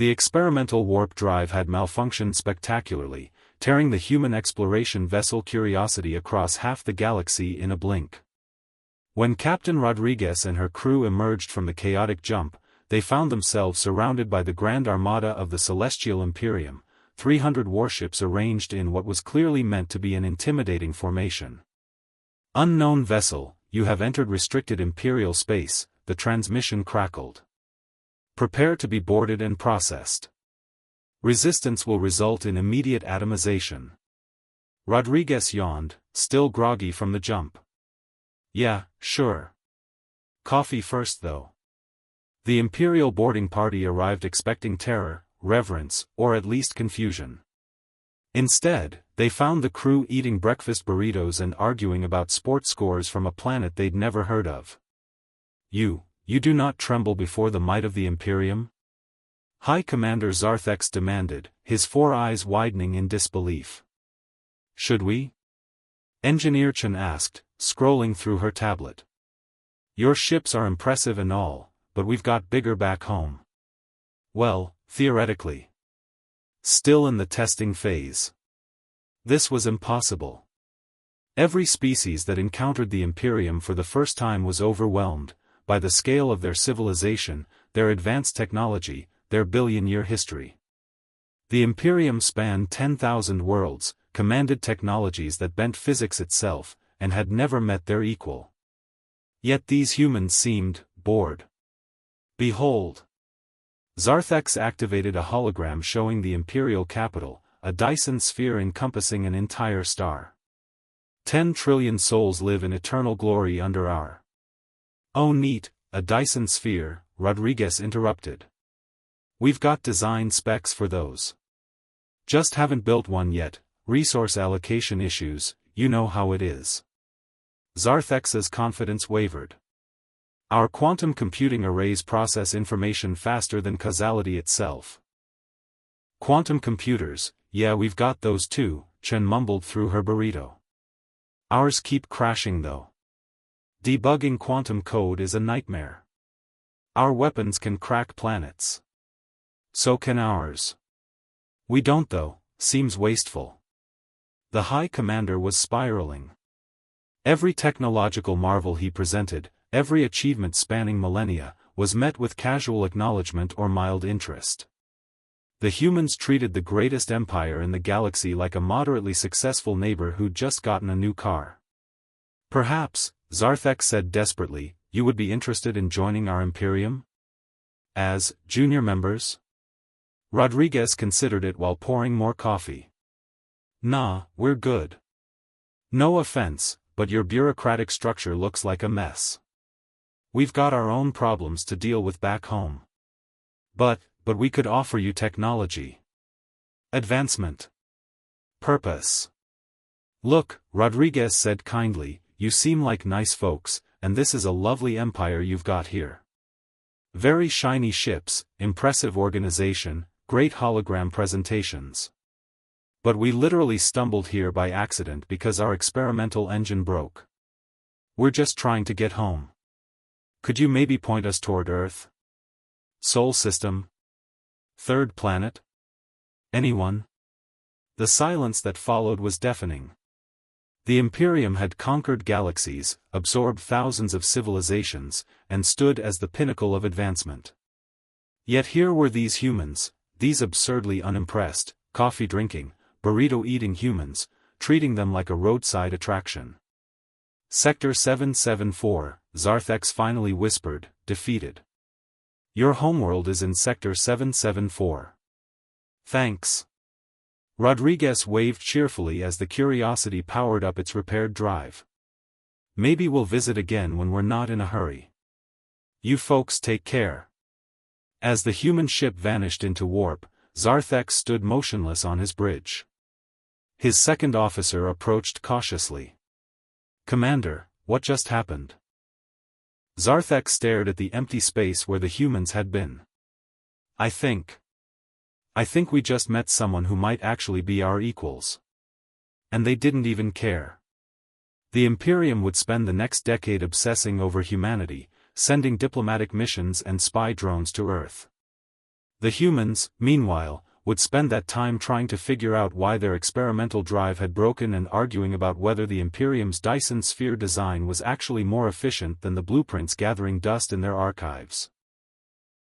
The experimental warp drive had malfunctioned spectacularly, tearing the human exploration vessel Curiosity across half the galaxy in a blink. When Captain Rodriguez and her crew emerged from the chaotic jump, they found themselves surrounded by the Grand Armada of the Celestial Imperium, 300 warships arranged in what was clearly meant to be an intimidating formation. "Unknown vessel, you have entered restricted Imperial space," the transmission crackled. "Prepare to be boarded and processed. Resistance will result in immediate atomization." Rodriguez yawned, still groggy from the jump. "Yeah, sure. Coffee first though." The Imperial boarding party arrived expecting terror, reverence, or at least confusion. Instead, they found the crew eating breakfast burritos and arguing about sports scores from a planet they'd never heard of. You do not tremble before the might of the Imperium?" High Commander Zarthex demanded, his four eyes widening in disbelief. "Should we?" Engineer Chen asked, scrolling through her tablet. "Your ships are impressive and all, but we've got bigger back home." "Well, theoretically. Still in the testing phase." This was impossible. Every species that encountered the Imperium for the first time was overwhelmed by the scale of their civilization, their advanced technology, their billion-year history. The Imperium spanned 10,000 worlds, commanded technologies that bent physics itself, and had never met their equal. Yet these humans seemed bored. "Behold!" Zarthex activated a hologram showing the Imperial capital, a Dyson sphere encompassing an entire star. 10 trillion souls live in eternal glory under our... "Oh neat, a Dyson sphere," Rodriguez interrupted. "We've got design specs for those. Just haven't built one yet, resource allocation issues, you know how it is." Zarthex's confidence wavered. "Our quantum computing arrays process information faster than causality itself." "Quantum computers, yeah, we've got those too," Chen mumbled through her burrito. "Ours keep crashing though. Debugging quantum code is a nightmare. Our weapons can crack planets. So can ours. We don't though, seems wasteful." The High Commander was spiraling. Every technological marvel he presented, every achievement spanning millennia, was met with casual acknowledgement or mild interest. The humans treated the greatest empire in the galaxy like a moderately successful neighbor who'd just gotten a new car. "Perhaps," Zarthex said desperately, "you would be interested in joining our Imperium? As junior members?" Rodriguez considered it while pouring more coffee. "Nah, we're good. No offense, but your bureaucratic structure looks like a mess. We've got our own problems to deal with back home. But we could offer you technology. Advancement. Purpose." "Look," Rodriguez said kindly, "you seem like nice folks, and this is a lovely empire you've got here. Very shiny ships, impressive organization, great hologram presentations. But we literally stumbled here by accident because our experimental engine broke. We're just trying to get home. Could you maybe point us toward Earth? Sol system? Third planet? Anyone?" The silence that followed was deafening. The Imperium had conquered galaxies, absorbed thousands of civilizations, and stood as the pinnacle of advancement. Yet here were these humans, these absurdly unimpressed, coffee-drinking, burrito-eating humans, treating them like a roadside attraction. "Sector 774, Zarthex finally whispered, defeated. "Your homeworld is in Sector 774. Thanks." Rodriguez waved cheerfully as the Curiosity powered up its repaired drive. "Maybe we'll visit again when we're not in a hurry. You folks take care." As the human ship vanished into warp, Zarthex stood motionless on his bridge. His second officer approached cautiously. "Commander, what just happened?" Zarthex stared at the empty space where the humans had been. I think we just met someone who might actually be our equals. And they didn't even care. The Imperium would spend the next decade obsessing over humanity, sending diplomatic missions and spy drones to Earth. The humans, meanwhile, would spend that time trying to figure out why their experimental drive had broken and arguing about whether the Imperium's Dyson sphere design was actually more efficient than the blueprints gathering dust in their archives.